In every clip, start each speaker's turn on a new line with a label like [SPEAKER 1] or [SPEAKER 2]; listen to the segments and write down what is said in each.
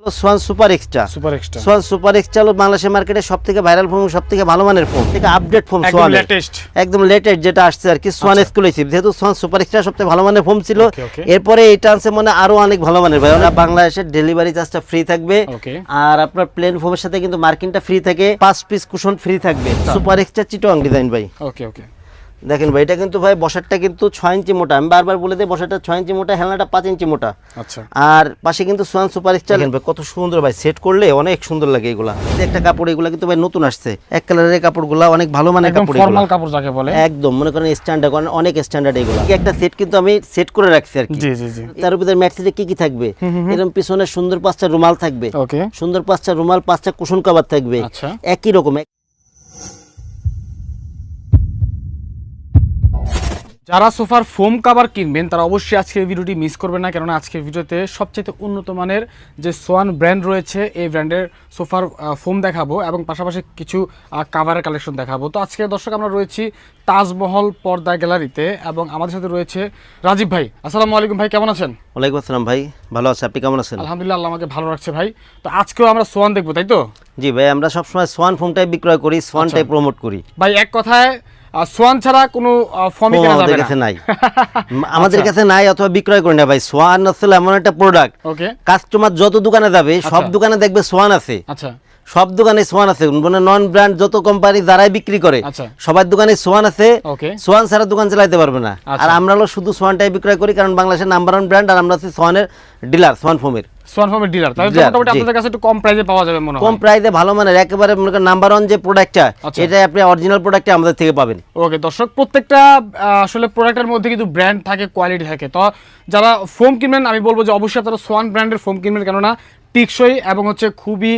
[SPEAKER 1] Schwann super extra Schwann super extra হলো বাংলাদেশের মার্কেটে সবথেকে ভাইরাল ফোম, সবথেকে ভালো মানের ফোম, থেকে আপডেট ফোম, সোয়ান একদম লেটেস্ট যেটা আসছে আর কি, সোয়ান এক্সক্লুসিভ। যেহেতু সোয়ান সুপার এক্সট্রা সবথেকে ভালো মানের ফোম ছিল, এরপরে এটা আনছে মানে আরো অনেক ভালো মানের ভাই। বাংলাদেশের ডেলিভারি চার্জটা ফ্রি থাকবে, আর আপনার প্লেন ফোমের সাথে কিন্তু মার্কিনটা ফ্রি থাকে, 5 পিস কুশন ফ্রি থাকবে। সুপার এক্সট্রা চিটোয়াং ডিজাইন ভাই। দেখেন ভাই, এটা কিন্তু ভাই বসারটা কিন্তু 6 ইঞ্চি মোটা, আমি বারবার বলে দিই বসারটা 6 ইঞ্চি মোটা, হেলনাটা 5 ইঞ্চি মোটা। আচ্ছা, আর পাশে কিন্তু সোয়ান সুপার এক্সট্রা দেখেন ভাই কত সুন্দর ভাই, সেট করলে অনেক সুন্দর লাগে এগুলা। একটা কাপড় এগুলা কিন্তু ভাই নতুন আসছে, এক কালারের কাপড়গুলা অনেক ভালো মানের কাপড়,
[SPEAKER 2] ফর্মাল কাপড় যাকে বলে,
[SPEAKER 1] একদম মনে করেন স্ট্যান্ডার্ড, অনেক স্ট্যান্ডার্ড এগুলা। একটা সেট কিন্তু আমি সেট করে রাখছি আর কি। জি জি জি। তার উপরে ম্যাট্রিক্সে কি কি থাকবে, এরকম পিছনে সুন্দর 5টা রুমাল থাকবে, সুন্দর 5টা রুমাল, 5টা কুশন কভার থাকবে, একই রকম।
[SPEAKER 2] যারা সোফার ফোম কভার কিনবেন তারা অবশ্যই আজকের ভিডিওটি মিস করবেন না, কেননা আজকের ভিডিওতে সবচেয়ে উন্নত মানের যে সোয়ান ব্র্যান্ড রয়েছে এই ব্র্যান্ডের সোফার ফোম দেখাবো এবং পাশাপাশি কিছু কাভারের কালেকশন দেখাবো। তো আজকে দর্শক আমরা রয়েছি তাজমহল পর্দা গ্যালারিতে এবং আমাদের সাথে রয়েছে রাজীব ভাই। আসসালামু আলাইকুম ভাই, কেমন আছেন?
[SPEAKER 1] ওয়ালাইকুম আসসালাম ভাই, ভালো আছি, আপনি কেমন আছেন?
[SPEAKER 2] আলহামদুলিল্লাহ, আল্লাহ আমাকে ভালো রাখছে ভাই। তো আজকেও আমরা সোয়ান দেখবো, তাই তো?
[SPEAKER 1] জি ভাই, আমরা সবসময় সোয়ান ফোমটাই বিক্রয় করি, সোয়ানটাই প্রমোট করি ভাই।
[SPEAKER 2] এক কথায় সোয়ান ছাড়া কোনো ফর্মই কেনা যাবে না,
[SPEAKER 1] নাই আমাদের কাছে নাই, অথবা বিক্রয় করি না ভাই। সোয়ান আসলে এমন একটা প্রোডাক্ট, কাস্টমার যত দোকানে যাবে সব দোকানে দেখবে সোয়ান আছে। আচ্ছা, সব দোকানে সোয়ান আছে, মানে নন ব্র্যান্ড যত কোম্পানি যারাই বিক্রি করে সবার দোকানে সোয়ান আছে। সোয়ান ছাড়া দোকান চালাতে পারবে না। আর আমরা হলো শুধু সোয়ানটাই বিক্রয় করি, কারণ বাংলাদেশের নাম্বার 1 ব্র্যান্ড, আর আমরা আছি সোয়ানের ডিলার, সোয়ান ফোমের ডিলার। তাহলে মোটামুটি আপনাদের কাছে একটু কম প্রাইসে পাওয়া যাবে মনে হয়। কম প্রাইসে ভালো মানের একেবারে নাম্বার 1 যে প্রোডাক্টটা, এটা আপনি অরিজিনাল প্রোডাক্টটা আমাদের থেকে পাবেন। ওকে
[SPEAKER 2] দর্শক, প্রত্যেকটা আসলে প্রোডাক্টের মধ্যে কিন্তু ব্র্যান্ড থাকে, কোয়ালিটি থাকে। তো যারা ফোম কিনবেন আমি বলবো যে অবশ্যই আপনারা সোয়ান ব্র্যান্ডের ফোম কিনবেন, কেননা টিকসই এবং হচ্ছে খুবই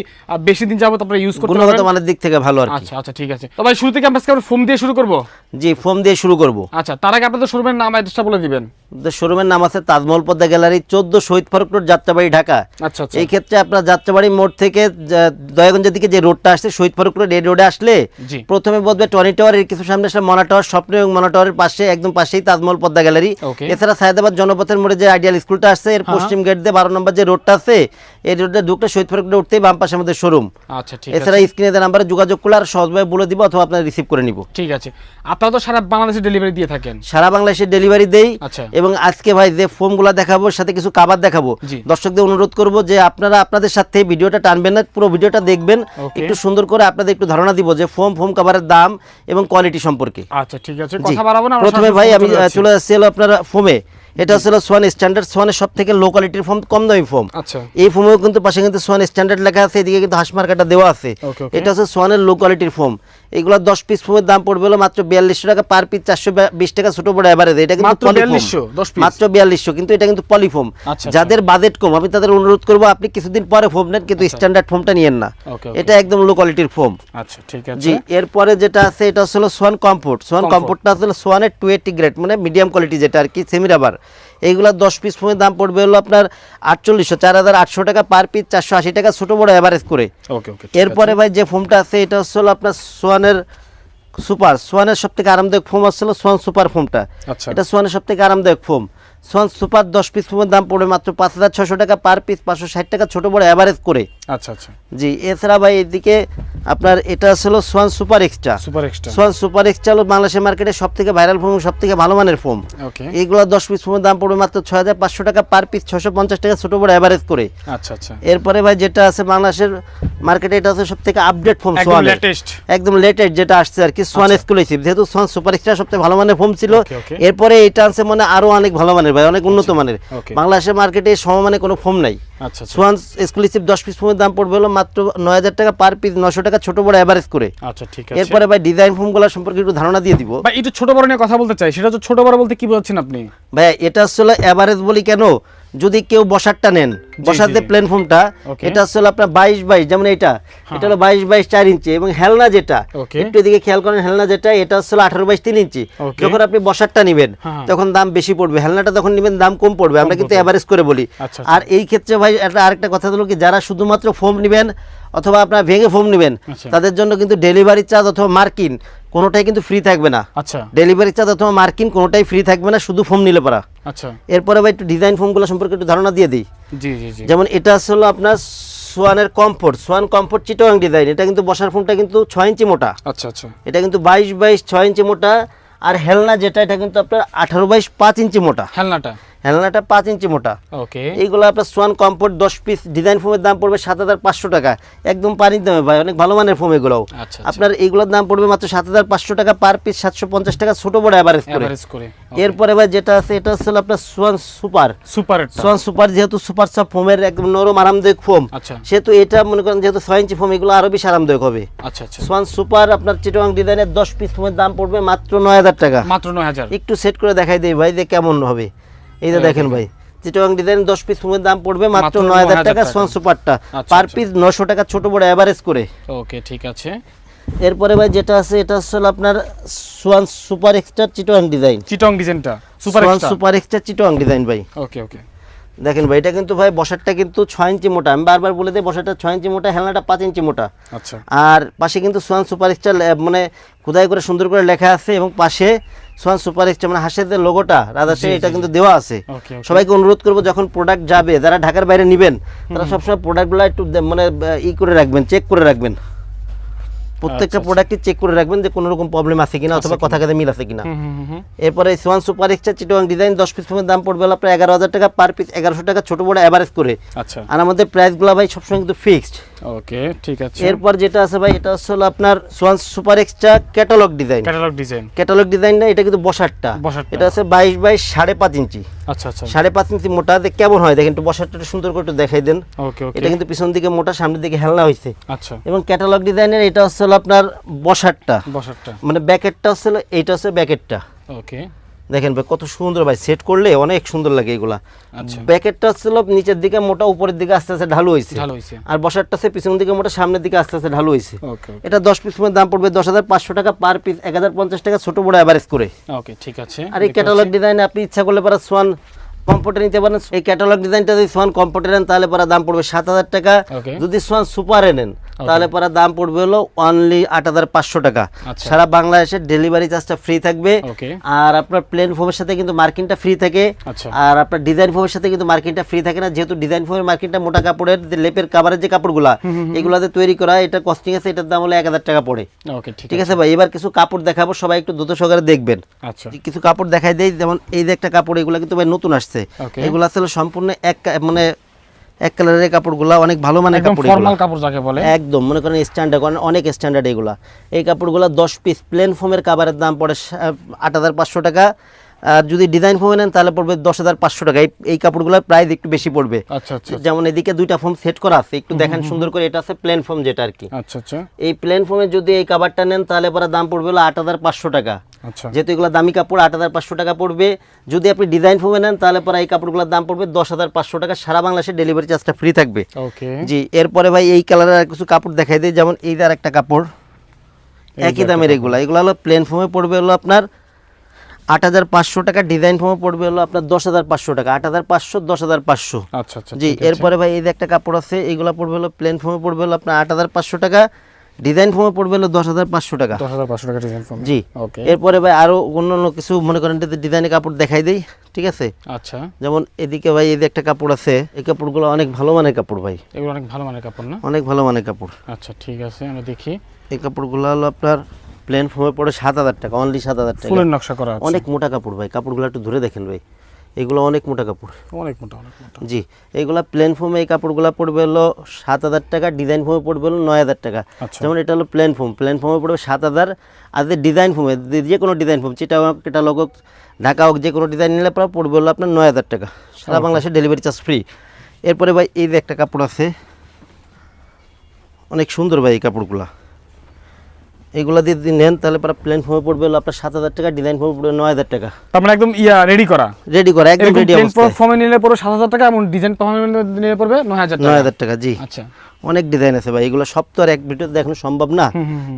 [SPEAKER 2] বেশি দিন যাবত আপনারা ইউজ করতে পারবেন,
[SPEAKER 1] গুণগত মানের দিক থেকে ভালো আর কি।
[SPEAKER 2] আচ্ছা আচ্ছা, ঠিক আছে। তো ভাই শুরু থেকে আমরা ফোম দিয়ে শুরু করব।
[SPEAKER 1] জি, ফোম দিয়ে শুরু করব।
[SPEAKER 2] আচ্ছা, তার আগে আপনাদের শোরুমের নাম অ্যাড্রেসটা বলে দিবেন।
[SPEAKER 1] শোরুমের নাম আছে তাজমহল পদ্মা গ্যালারি, 14 শহীদ ফারুক রোড, যাত্রাবাড়ি, ঢাকা। আচ্ছা, এই ক্ষেত্রে আপনার যাত্রাবাড়ি মোড় থেকে দয়াগঞ্জের দিকে যে রোডটা আসছে শহীদ ফারুক রোড, এই রোডে আসলে প্রথমে বলবে টনি টাওয়ার, এর কিছু সামনে আসলে মনা টাওয়ার, স্বপ্ন এবং মনা টাওয়ারের পাশে একদম পাশেই তাজমহল পদ্মা গ্যালারি। এছাড়া সায়েদাবাদ জনপথের মোড়ে যে আইডিয়াল স্কুলটা আসছে, এর পশ্চিম গেট দিয়ে 12 নম্বর যে রোডটা আছে, এই রোডটা ঢুকলে শহীদ ফারুক রোড উঠতেই বাম পাশে আমাদের শোরুম। আচ্ছা, ঠিক আছে। এছাড়া স্ক্রিনে দেওয়া নাম্বারে যোগাযোগ করলে আর সহজভাবে বলে দিব, অথবা আপনারা রিসিভ করে নিব।
[SPEAKER 2] ঠিক আছে। আপনারা তো সারা বাংলাদেশে ডেলিভারি দিয়ে থাকেন?
[SPEAKER 1] সারা বাংলাদেশে ডেলিভারি দেই। এবং আজকে ভাই যে ফোমগুলো দেখাবো সাথে কিছু কাভার দেখাবো, দর্শকদের অনুরোধ করব যে আপনারা আপনাদের সাথে ভিডিওটা টানবেন না, পুরো ভিডিওটা দেখবেন, একটু সুন্দর করে আপনাদের একটু ধারণা দিব যে ফোম কাভারের দাম এবং কোয়ালিটি সম্পর্কে।
[SPEAKER 2] আচ্ছা, ঠিক আছে, কথা বাড়াবো না।
[SPEAKER 1] প্রথমে ভাই আমি চলে যাচ্ছি আপনার ফোমে। এটা হচ্ছে সোয়ান স্ট্যান্ডার্ড, সোয়ানের সবথেকে লো কোয়ালিটির ফোম, কম দামি ফোম। আচ্ছা, এই ফোমেও কিন্তু পাশে কিন্তু সোয়ান স্ট্যান্ডার্ড লেখা আছে, এদিকে কিন্তু হাঁস মার্কাটা দেওয়া আছে। এটা হচ্ছে সোয়ানের লো কোয়ালিটির ফোম। এগুলো 10 পিস ফোমের দাম পড়বে হলো মাত্র 4200 টাকা পার পিস, 420 টাকা ছোট বড় এভারেজ। এটা কিন্তু পলিফোম, মাত্র 4200, কিন্তু এটা কিন্তু পলিফোম। যাদের বাজেট কম আমি তাদের অনুরোধ করব আপনি কিছুদিন পরে ফোম নেন, কিন্তু স্ট্যান্ডার্ড ফোমটা নিয়েন না, এটা একদম লো কোয়ালিটির ফোম। আচ্ছা, ঠিক আছে। জি, এরপরে যেটা আছে এটা হচ্ছে সোয়ান কমফোর্ট। সোয়ান কমফোর্টটা হচ্ছে সোয়ানের 280 গ্রেড, মানে মিডিয়াম কোয়ালিটি যেটা আর কি, সেমি রাবার। এইগুলা 10 পিস ফোমের দাম পড়বে হলো আপনার 4800, 4800 টাকা পার পিস, 480 টাকা ছোট বড় এভারেজ করে। এরপরে ভাই যে ফোমটা আছে এটা হচ্ছে আপনার সোয়ানের সুপার। সোয়ানের সবথেকে আরামদায়ক ফোম আসছিল সোয়ান সুপার ফোমটা। এটা সোয়ানের সবথেকে আরামদায়ক ফোম। সোয়ান সুপার 10 পিস ফোমের দাম পড়বে মাত্র 5600 টাকা পার পিস, 560 টাকা ছোট বড় এভারেজ করে। আচ্ছা আচ্ছা, জি। এছাড়া ভাই এদিকে আপনার এটা হলো Schwann super extra. Schwann super extra হলো বাংলাদেশের মার্কেটে সবথেকে ভাইরাল ফোম, সবথেকে ভালো মানের ফোম। এইগুলো 10 পিস ফোমের দাম পড়বে মাত্র 6500 টাকা পার পিস, 650 টাকা ছোট বড় এভারেজ করে। আচ্ছা আচ্ছা। এরপরে ভাই যেটা আছে বাংলাদেশের মার্কেটে, এটা হচ্ছে সবথেকে আপডেট ফোম, সোয়ান একদম লেটেস্ট যেটা আসছে আর কি, সোয়ান এক্সক্লুসিভ। যেহেতু সোয়ান সুপার এক্সট্রা সবথেকে ভালো মানের ফোম ছিল, এরপরে এটা আছে মানে আরো অনেক ভালো মানের ভাই, অনেক উন্নত মানের। বাংলাদেশের মার্কেটে সমমানে কোনো ফোম নাই। সোয়ান এক্সক্লুসিভ 10 পিস ফোমের দাম পড়বে হলো মাত্র 9000 টাকা পার পিস, 900 টাকা ছোট বড় এভারেজ করে। আচ্ছা, ঠিক আছে। এরপরে ভাই ডিজাইন ফোমগুলো সম্পর্কে একটু ধারণা দিয়ে দিব
[SPEAKER 2] ভাই। একটু ছোট বড় নিয়ে কথা বলতে চাই, সেটা তো ছোট বড় বলতে কি বোঝাচ্ছেন আপনি?
[SPEAKER 1] ভাই এটা আসলে এভারেজ বলি কেন, যদি কেউ বসারটা নেন, বসাতে প্লেন ফোমটা, এটা আসলে আপনার 22 যেমন এটা হলো 22 4 ইঞ্চি, এবং হেলনা যেটা একটু এদিকে খেয়াল করেন, হেলনা যেটা এটা আসলে 18 3 ইঞ্চি। যখন আপনি বসারটা নেবেন তখন দাম বেশি পড়বে, হেলনাটা যখন নেবেন দাম কম পড়বে, আমরা কিন্তু এভারেজ করে বলি। আর এই ক্ষেত্রে ভাই আরেকটা কথা হলো কি, যারা শুধুমাত্র ফোম নেবেন অথবা আপনার ভেঙে ফোম নেবেন, তাদের জন্য কিন্তু ডেলিভারি চার্জ অথবা মার্কিন কোনোটাই কিন্তু ফ্রি থাকবে না। আচ্ছা, ডেলিভারি চার্জ অথবা মার্কিন কোনোটাই ফ্রি থাকবে না, শুধু ফোম নিলে পারা। আচ্ছা, এরপরে ভাই একটু ডিজাইন ফোমগুলো সম্পর্কে একটু ধারণা দিয়ে দিই। জি জি জি। যেমন এটা হলো আপনার সোয়ানের comfort, Swan comfort Chittagong design. এটা কিন্তু বসার ফোমটা কিন্তু 6 ইঞ্চি মোটা।
[SPEAKER 2] আচ্ছা আচ্ছা,
[SPEAKER 1] এটা কিন্তু 22 6 ইঞ্চি মোটা। আর হেলনা যেটা, এটা কিন্তু আপনার 18 5 ইঞ্চি মোটা। হেলনাটা 5 ইঞ্চি মোটা।
[SPEAKER 2] ওকে,
[SPEAKER 1] এইগুলো আপনার সোয়ান কমফোর্ট 10 পিস ডিজাইন ফোমের দাম পড়বে 7500 টাকা, একদম পানির দামে ভাই, অনেক ভালো মানের ফোম এগুলোও। আপনার এইগুলোর দাম পড়বে মাত্র 7500 টাকা পার পিস, 750 টাকা ছোট বড় এভারেজ করে। এরপরে ভাই যেটা আছে এটা হচ্ছে আপনার সোয়ান সুপার। সোয়ান সুপার যেহেতু সুপার সফট ফোমের একদম নরম আরামদায়ক ফোম, সেহেতু এটা মনে করেন যেহেতু 6 ইঞ্চি ফোম, এগুলো আরো বেশি আরামদায়ক হবে। সোয়ান সুপার আপনার চিটাগাং ডিজাইনের 10 পিস ফোমের দাম পড়বে মাত্র 9000 টাকা।
[SPEAKER 2] মাত্র 9000।
[SPEAKER 1] একটু সেট করে দেখাই দেই ভাই যে কেমন হবে। এই যে দেখেন ভাই, চিটাগাং ডিজাইন 10 পিস ফোমের দাম পড়বে মাত্র 9000 টাকা। সোয়ান সুপারটা পার পিস 900 টাকা ছোট বড় এভারেজ করে।
[SPEAKER 2] ওকে, ঠিক আছে।
[SPEAKER 1] এরপরে ভাই যেটা আছে এটা হচ্ছে আপনার Schwann super extra Chittagong design.
[SPEAKER 2] ডিজাইনটা
[SPEAKER 1] সুপার এক্সট্রা চিটাগাং ডিজাইন ভাই।
[SPEAKER 2] ওকে ওকে,
[SPEAKER 1] দেখেন ভাই, এটা কিন্তু ভাই বসারটা কিন্তু 6 ইঞ্চি মোটা। আমি বারবার বলে দিই বসারটা 6 ইঞ্চি মোটা, হেলনাটা 5 ইঞ্চি মোটা।
[SPEAKER 2] আচ্ছা,
[SPEAKER 1] আর পাশে কিন্তু সোয়ান সুপার এক্সট্রা মানে খোদাই করে সুন্দর করে লেখা আছে, এবং পাশে সোয়ান সুপার এক্সট্রা মানে হাঁসের যে লোগোটা রাজাশাহী, এটা কিন্তু দেওয়া আছে। সবাইকে অনুরোধ করবো যখন প্রোডাক্ট যাবে, যারা ঢাকার বাইরে নেবেন তারা সবসময় প্রোডাক্টগুলো একটু মানে করে রাখবেন, চেক করে রাখবেন। প্রত্যেকটা প্রোডাক্টই চেক করে রাখবেন যে কোনো রকম প্রবলেম আছে কিনা, অথবা কথা কাজে মিল আছে কিনা। এরপরে Swan super extra Chittagong design 10 piece ফোমের দাম পড়বে আপনার 11000 টাকা পার পিস, 1100 টাকা ছোট বড় এভারেজ করে।
[SPEAKER 2] আচ্ছা,
[SPEAKER 1] আর আমাদের প্রাইসগুলো ভাই সবসময় কিন্তু ফিক্সড।
[SPEAKER 2] ওকে, ঠিক আছে।
[SPEAKER 1] এরপর যেটা আছে ভাই এটা হলো আপনার Schwann super extra catalogue design না, এটা কিন্তু বসারটা। এটা আছে 22 5.5 ইঞ্চি।
[SPEAKER 2] আচ্ছা আচ্ছা,
[SPEAKER 1] 5.5 ইঞ্চি মোটা। কেমন হয় দেখেন, একটু বসারটা সুন্দর করে একটু দেখাই দেন।
[SPEAKER 2] ওকে ওকে,
[SPEAKER 1] এটা কিন্তু পিছন দিকে মোটা, সামনের দিকে হেলনা হইছে।
[SPEAKER 2] আচ্ছা,
[SPEAKER 1] এবং ক্যাটালগ ডিজাইনের এটা হচ্ছে আপনার বসারটা, মানে ব্যাকেটটা হচ্ছে, এইটা হচ্ছে ব্যাকেটটা।
[SPEAKER 2] ওকে,
[SPEAKER 1] দেখেন ভাই কত সুন্দর ভাই, সেট করলে অনেক সুন্দর লাগে এগুলা।
[SPEAKER 2] আচ্ছা,
[SPEAKER 1] ব্যাকেটটা হচ্ছে নিচের দিকে মোটা, উপরের দিকে আস্তে আস্তে ঢালু হইছে। আর বসারটা হচ্ছে পিছন দিকে মোটা, সামনের দিকে আস্তে আস্তে ঢালু হইছে। এটা 10 পিস ফোমের দাম পড়বে 10500 টাকা পার পিস, 1050 টাকা ছোট বড় এভারেজ করে।
[SPEAKER 2] ওকে, ঠিক আছে।
[SPEAKER 1] আর এই ক্যাটালগ ডিজাইনে আপনি ইচ্ছা করলে পরে সোয়ান কম্পিউটার নিতে পারেন। এই ক্যাটালগ ডিজাইনটা যদি সোয়ান কম্পিউটার নেন তাহলে পরে দাম পড়বে 7000 টাকা। যদি সোয়ান সুপারে নেন তাহলে পরে দাম পড়বে হলো অনলি 8500 টাকা। সারা বাংলাদেশে ডেলিভারি চার্জটা ফ্রি থাকবে। আর আপনার প্লেন ফোমের সাথে কিন্তু মার্কিংটা ফ্রি থাকে। আর আপনার ডিজাইন ফোমের সাথে কিন্তু মার্কিংটা ফ্রি থাকে না, যেহেতু ডিজাইন ফোমের মার্কিংটা মোটা কাপড়ের লেপের কাভারের যে কাপড়গুলা এগুলাতে তৈরি করা, এটা কস্টিং আছে, এটার দাম হলো 1000 টাকা পড়ে। ঠিক আছে ভাই, এবার কিছু কাপড় দেখাবো, সবাই একটু দ্রুত সহকারে দেখবেন। কিছু কাপড় দেখাই দেই, যেমন এই যে একটা কাপড়, এগুলা কিন্তু ভাই নতুন আসছে। এগুলা আসলে সম্পূর্ণ এক কালারের কাপড়গুলা, অনেক ভালো মানের কাপড়,
[SPEAKER 2] ফর্মাল কাপড় যাকে বলে,
[SPEAKER 1] একদম মনে করেন স্ট্যান্ডার্ড, অনেক স্ট্যান্ডার্ড এগুলা। এই কাপড়গুলা 10 পিস প্লেন ফোমের কাভারের দাম পড়ে 8500 টাকা। আর যদি ডিজাইন ফোমে নেন তাহলে পড়বে 10500 টাকা। এই কাপড়গুলোর প্রাইস একটু বেশি পড়বে। যেমন এদিকে দুইটা ফোম সেট করা আছে, একটু দেখেন সুন্দর করে। এটা আছে প্লেন ফোম যেটা আর কি। এই প্লেন ফোমে যদি এই কাভারটা নেন তাহলে পরে দাম পড়বে হলো 8500 টাকা। যেহেতু এগুলো দামি কাপড়, 8500 টাকা পড়বে। যদি আপনি ডিজাইন ফোমে নেন তাহলে পরে এই কাপড়গুলোর দাম পড়বে 10500 টাকা। সারা বাংলাদেশে ডেলিভারি চার্জটা ফ্রি থাকবে। জি, এরপরে ভাই এই কালারের আর কিছু কাপড় দেখাই দিই, যেমন এই আর একটা কাপড় একই দামের। এগুলো হলো প্লেন ফোমে পড়বে হলো আপনার 8500 টাকা, ডিজাইন ফোমে পড়বে হলো আপনার 10500 টাকা। 8500 10500।
[SPEAKER 2] আচ্ছা আচ্ছা,
[SPEAKER 1] জি। এরপরে ভাই এই যে একটা কাপড় আছে, এগুলো পড়বে হলো প্লেন ফোমে পড়বে হলো আপনার 8500 টাকা, ডিজাইন ফোমে পড়বে হলো 10500 টাকা।
[SPEAKER 2] 10500 টাকা ডিজাইন ফোম।
[SPEAKER 1] জি। এরপরে ভাই আরো অন্যান্য কিছু মনে করেন ডিজাইনের কাপড় দেখাই দেই, ঠিক আছে?
[SPEAKER 2] আচ্ছা,
[SPEAKER 1] যেমন এদিকে ভাই এই যে একটা কাপড় আছে, এই কাপড়গুলো অনেক ভালো মানের কাপড় ভাই।
[SPEAKER 2] এগুলো অনেক ভালো মানের কাপড় না?
[SPEAKER 1] অনেক ভালো মানের কাপড়।
[SPEAKER 2] আচ্ছা, ঠিক আছে, আমরা দেখি।
[SPEAKER 1] এই কাপড়গুলো হলো আপনার প্লেন ফোমে পড়ে 7000 টাকা, অনলি 7000 টাকা।
[SPEAKER 2] ফুলের নকশা করা আছে।
[SPEAKER 1] অনেক মোটা কাপড় ভাই, কাপড়গুলো একটু ধরে দেখেন ভাই, এগুলো অনেক মোটা কাপড়,
[SPEAKER 2] অনেক মোটা, অনেক মোটা।
[SPEAKER 1] জি। এইগুলা প্লেন ফোমে এই কাপড়গুলো পড়বে হলো 7000 টাকা, ডিজাইন ফোমে পড়বে হলো 9000 টাকা। যেমন এটা হলো প্লেন ফোমে পড়বে 7000। আর যে ডিজাইন ফোমে, যে কোনো ডিজাইন ফোম, চিটাগাং হোক, ঢাকা হোক, যে কোনো ডিজাইন নিলে পড়বে হলো আপনার 9000 টাকা। সারা বাংলাদেশে ডেলিভারি চার্জ ফ্রি। এরপরে ভাই এই যে একটা কাপড় আছে, অনেক সুন্দর ভাই এই কাপড়গুলা। এগুলা যদি নেন তাহলে পরে প্লেন ফোমে পড়বে হলো আপনার 7000 টাকা, ডিজাইন ফোমে পড়বে 9000 টাকা।
[SPEAKER 2] তার মানে একদম রেডি করা একদম রেডি অবস্থায়। প্লেন ফোমে নিলে পড়বে 7000 টাকা, এবং ডিজাইন ফোমে নিলে পড়বে 9000 টাকা।
[SPEAKER 1] জি। আচ্ছা, অনেক ডিজাইন আছে ভাই, এগুলো সব তো আর এক ভিডিওতে দেখানো সম্ভব না।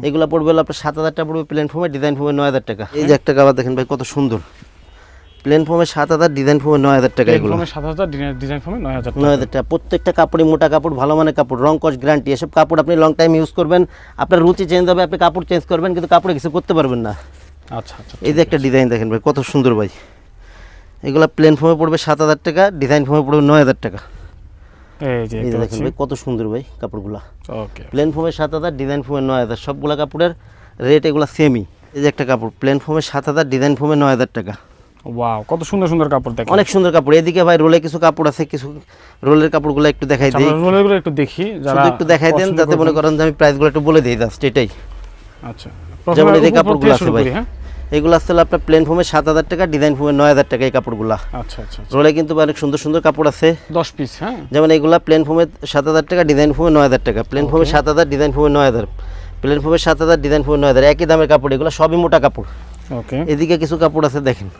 [SPEAKER 1] এগুলো পড়বে হলো আপনার 7000 টাকা পড়বে প্লেন ফোমে, ডিজাইন ফোমে 9000 টাকা। এই যে একটা কাপড় দেখেন ভাই কত সুন্দর, প্লেন ফোমে 7000, ডিজাইন ফোমে 9000 টাকা। এগুলো
[SPEAKER 2] 7000, ডিজাইন ফোমে
[SPEAKER 1] 9000 টাকা। প্রত্যেকটা কাপড়ই মোটা কাপড়, ভালো মানের কাপড়, রং কস গ্যারান্টি। এসব কাপড় আপনি লং টাইম ইউজ করবেন, আপনার রুচি চেঞ্জ হবে, আপনি কাপড় চেঞ্জ করবেন কিন্তু কাপড়ে কিছু করতে পারবেন না।
[SPEAKER 2] আচ্ছা আচ্ছা,
[SPEAKER 1] এই যে একটা ডিজাইন দেখেন ভাই কত সুন্দর ভাই। এগুলো প্লেন ফোমে পড়বে 7000 টাকা, ডিজাইন ফোমে পড়বে 9000 টাকা। এই যে দেখেন ভাই কত সুন্দর ভাই কাপড়গুলা।
[SPEAKER 2] ওকে,
[SPEAKER 1] প্লেন ফোমের 7000, ডিজাইন ফোমের 9000, সবগুলা কাপড়ের রেট এগুলা সেমই। এই যে একটা কাপড় প্লেন ফোমের 7000, ডিজাইন ফোমের 9000 টাকা।
[SPEAKER 2] ওয়াও, কত সুন্দর সুন্দর কাপড় দেখেন,
[SPEAKER 1] অনেক সুন্দর কাপড়। এদিকে ভাই রোলে কিছু কাপড় আছে, কিছু রোলের কাপড়গুলো একটু দেখাই দিই।
[SPEAKER 2] আমরা রোলেরগুলো একটু দেখি, যারা
[SPEAKER 1] শুধু একটু দেখাই দেন যাতে মনে করেন যে আমি প্রাইসগুলো একটু বলে দেই জাস্ট এটাই।
[SPEAKER 2] আচ্ছা,
[SPEAKER 1] যেমন এই কাপড়গুলো আছে ভাই, এগুলো আসলে আপনার প্লেন ফোমের 7000 টাকা, ডিজাইন ফোমের 9000 টাকা এই কাপড়গুলা।
[SPEAKER 2] আচ্ছা আচ্ছা,
[SPEAKER 1] রোলে কিন্তু অনেক সুন্দর সুন্দর কাপড় আছে
[SPEAKER 2] 10 পিস। হ্যাঁ,
[SPEAKER 1] যেমন এগুলা প্লেন ফোমের 7000 টাকা, ডিজাইন ফোমের 9000 টাকা। প্লেন ফোমের 7000, ডিজাইন ফোমের 9000, প্লেন ফোমের 7000, ডিজাইন ফোমের 9000, একই দামের কাপড়। এগুলো সবই মোটা কাপড়।
[SPEAKER 2] ওকে,
[SPEAKER 1] এদিকে কিছু কাপড় আছে দেখেন।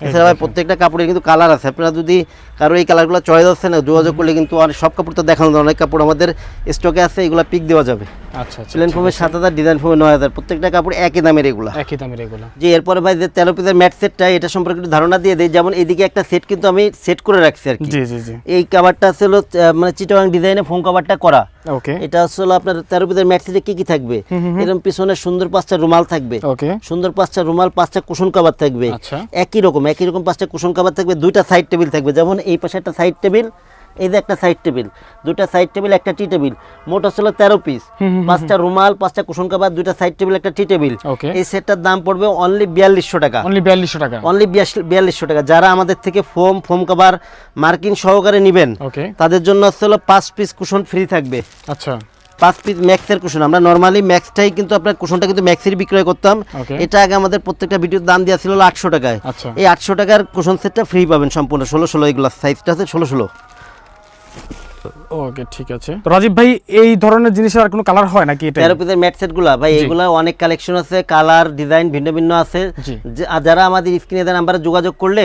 [SPEAKER 1] এছাড়া ভাই প্রত্যেকটা কাপড়ের কিন্তু কালার আছে। আপনারা যদি কারো এই কালারগুলো চয়েস আছে না, যোগাযোগ করলে কিন্তু সব কাপড় তো দেখানো যায়, অনেক কাপড় আমাদের স্টকে আছে, এগুলো পিক দেওয়া যাবে।
[SPEAKER 2] আচ্ছা আচ্ছা,
[SPEAKER 1] প্লেন ফোমের 7000, ডিজাইন ফোমের 9000, প্রত্যেকটা কাপড় একই দামের এগুলা।
[SPEAKER 2] একই দামের এগুলো।
[SPEAKER 1] যে এরপরে ভাই যে 13 পিসের ম্যাট সেটটা, এটা সম্পর্কে একটু ধারণা দিয়ে দেই। যেমন এইদিকে একটা সেট কিন্তু আমি সেট করে রাখছি আর কি।
[SPEAKER 2] জি জি জি।
[SPEAKER 1] এই কভারটা ছিল মানে চিটাগাং ডিজাইনে ফোম কভারটা করা।
[SPEAKER 2] ওকে,
[SPEAKER 1] এটা আসলে আপনার 13 পিসের ম্যাট সেটে কি কি থাকবে, এরকম পিছনে সুন্দর 5টা রুমাল থাকবে।
[SPEAKER 2] ওকে,
[SPEAKER 1] সুন্দর 5টা রুমাল, 5টা কুশন কভার থাকবে।
[SPEAKER 2] আচ্ছা,
[SPEAKER 1] একই রকম 5টা কুশন কভার থাকবে। 2টা সাইড টেবিল থাকবে, যেমন এই পাশে একটা সাইড টেবিল, এই যে একটা সাইড টেবিল, 2টা সাইড টেবিল, একটা টি টেবিল। মোট আসলে 13 পিস, 5টা রুমাল, 5টা কুশন কভার, 2টা সাইড টেবিল, একটা টি টেবিল।
[SPEAKER 2] ওকে,
[SPEAKER 1] এই সেটটার দাম পড়বে অনলি 4200 টাকা।
[SPEAKER 2] অনলি 4200 টাকা।
[SPEAKER 1] অনলি 4200 টাকা। যারা আমাদের থেকে ফোম কভার মার্কিন সহকারে নেবেন,
[SPEAKER 2] ওকে,
[SPEAKER 1] তাদের জন্য আসলে 5 পিস কুশন ফ্রি থাকবে।
[SPEAKER 2] আচ্ছা,
[SPEAKER 1] 5 পিস ম্যাক্সের কুশন। আমরা নরমালি ম্যাক্সটাই কিন্তু আপনার কুশনটা কিন্তু ম্যাক্সের বিক্রয় করতাম।
[SPEAKER 2] ওকে,
[SPEAKER 1] এটা আগে আমাদের প্রত্যেকটা ভিডিওর দাম দেওয়া ছিল 800 টাকায়।
[SPEAKER 2] আচ্ছা,
[SPEAKER 1] এই 800 টাকার কুশন সেটটা ফ্রি পাবেন সম্পূর্ণ 16 এগুলো সাইজটা আছে 16।
[SPEAKER 2] ওকে, ঠিক আছে। তো রাজীব ভাই, এই ধরনের জিনিসের আর কোনো কালার হয় নাকি এটা?
[SPEAKER 1] 13 পিসের ম্যাট সেটগুলো ভাই, এগুলা অনেক কালেকশন আছে, কালার ডিজাইন ভিন্ন ভিন্ন আছে। যারা আমাদের স্ক্রিনে দেওয়া নাম্বারে যোগাযোগ করলে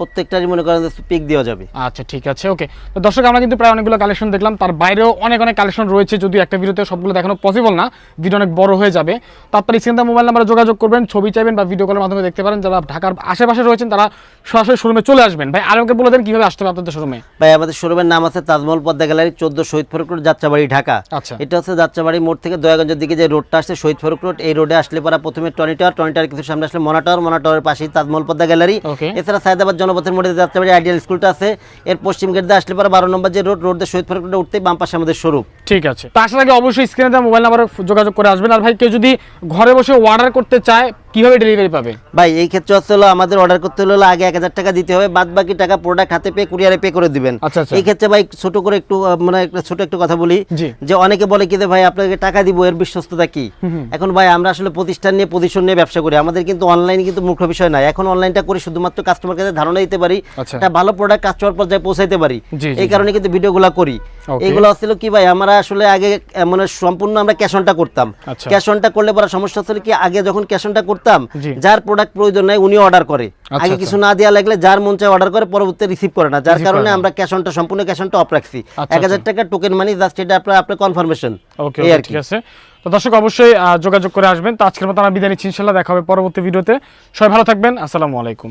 [SPEAKER 1] প্রত্যেকটারই মনে করেন পিক দেওয়া যাবে।
[SPEAKER 2] আচ্ছা, ঠিক আছে। ওকে, তো দর্শক, আমরা কিন্তু প্রায় অনেকগুলো কালেকশন দেখলাম, তার বাইরেও অনেক অনেক কালেকশন রয়েছে। যদি একটা ভিডিওতে সবগুলো দেখানো পসিবল না, ভিডিও অনেক বড় হয়ে যাবে। তো আপনার স্ক্রিনে মোবাইল নাম্বারে যোগাযোগ করবেন, ছবি চাইবেন বা ভিডিও কলের মাধ্যমে দেখতে পারেন। যারা ঢাকার আশেপাশে রয়েছেন তারা সরাসরি শোরুমে চলে আসবেন। ভাই আরেকবার বলে দেন কিভাবে আসতে হবে আপনাদের শোরুমে।
[SPEAKER 1] ভাই আমাদের শোরুমের নাম আছে তাজমহল পদ্মা গ্যালারি, 14 শহীদ ফারুক রোড, যাত্রাবাড়ি, ঢাকা।
[SPEAKER 2] আচ্ছা,
[SPEAKER 1] এটা হচ্ছে যাত্রাবাড়ি মোড় থেকে দয়াগঞ্জের দিকে যে রোডটা আসছে শহীদ ফারুক রোড, এই রোডে আসলে পরে প্রথমে টনি টাওয়ার কিছু সামনে আসলে মনা টাওয়ারের পাশেই তাজমহল পদ্মা গ্যালারি। এছাড়া সায়দাবাদ জনপথের মোড়ে যাত্রাবাড়ি আইডিয়াল স্কুলটা আছে, এর পশ্চিম গেট দিয়ে আসলে পরে 12 নম্বর যে রোড দিয়ে শহীদ ফারুক রোডে উঠতেই বাম পাশে আমাদের শোরুম।
[SPEAKER 2] ঠিক আছে। তো আসার আগে অবশ্যই স্ক্রিনে দেওয়া মোবাইল নাম্বারে যোগাযোগ করে আসবেন। আর ভাই, কেউ যদি ঘরে বসে অর্ডার করতে চায়, কিভাবে ডেলিভারি পাবে?
[SPEAKER 1] ভাই এই ক্ষেত্রে হলো আমাদের অর্ডার করতে হলে আগে 1000 টাকা দিতে হবে, বাদ বাকি টাকা প্রোডাক্ট হাতে পেয়ে কুরিয়ারে পে করে দিবেন। এই ক্ষেত্রে ভাই ছোট করে একটু মানে ছোট একটু কথা বলি, যে অনেকে বলে কি ভাই আপনাকে টাকা দিব, এর বিশ্বস্ততা কি? এখন ভাই আমরা আসলে প্রতিষ্ঠান নিয়ে পজিশন নিয়ে ব্যবসা করি, আমাদের কিন্তু অনলাইনে কিন্তু মুখ্য বিষয় নাই। এখন অনলাইনটা করি শুধুমাত্র কাস্টমার কাছে ধারণা দিতে পারি, একটা ভালো প্রোডাক্ট কাস্টমার পর্যায়ে পৌঁছাইতে পারি, এই কারণে কিন্তু ভিডিওগুলো করি। এইগুলো হচ্ছিল কি ভাই, আমরা আসলে আগে মানে সম্পূর্ণ আমরা ক্যাশ অনটা করতাম। ক্যাশ অনটা করলে পরে সমস্যা হচ্ছিল কি, আগে যখন ক্যাশ অনটা করতাম, যার প্রোডাক্ট প্রয়োজন নাই উনি অর্ডার করে, আগে কিছু না দেওয়া লাগলে যার মন চায় অর্ডার করে, পরবর্তীতে রিসিভ করে না, যার কারণে আমরা ক্যাশ অনটা সম্পূর্ণ ক্যাশ অনটা অফ রাখছি। 1000 টাকা টোকেন মানি, জাস্ট এটা আপনার কনফার্মেশন।
[SPEAKER 2] ওকে, ঠিক আছে। তো দর্শক অবশ্যই যোগাযোগ করে আসবেন। তো আজকের মতো আমরা বিদায় নিচ্ছি, ইনশাআল্লাহ দেখা হবে পরবর্তী ভিডিওতে। সবাই ভালো থাকবেন, আসসালামু আলাইকুম।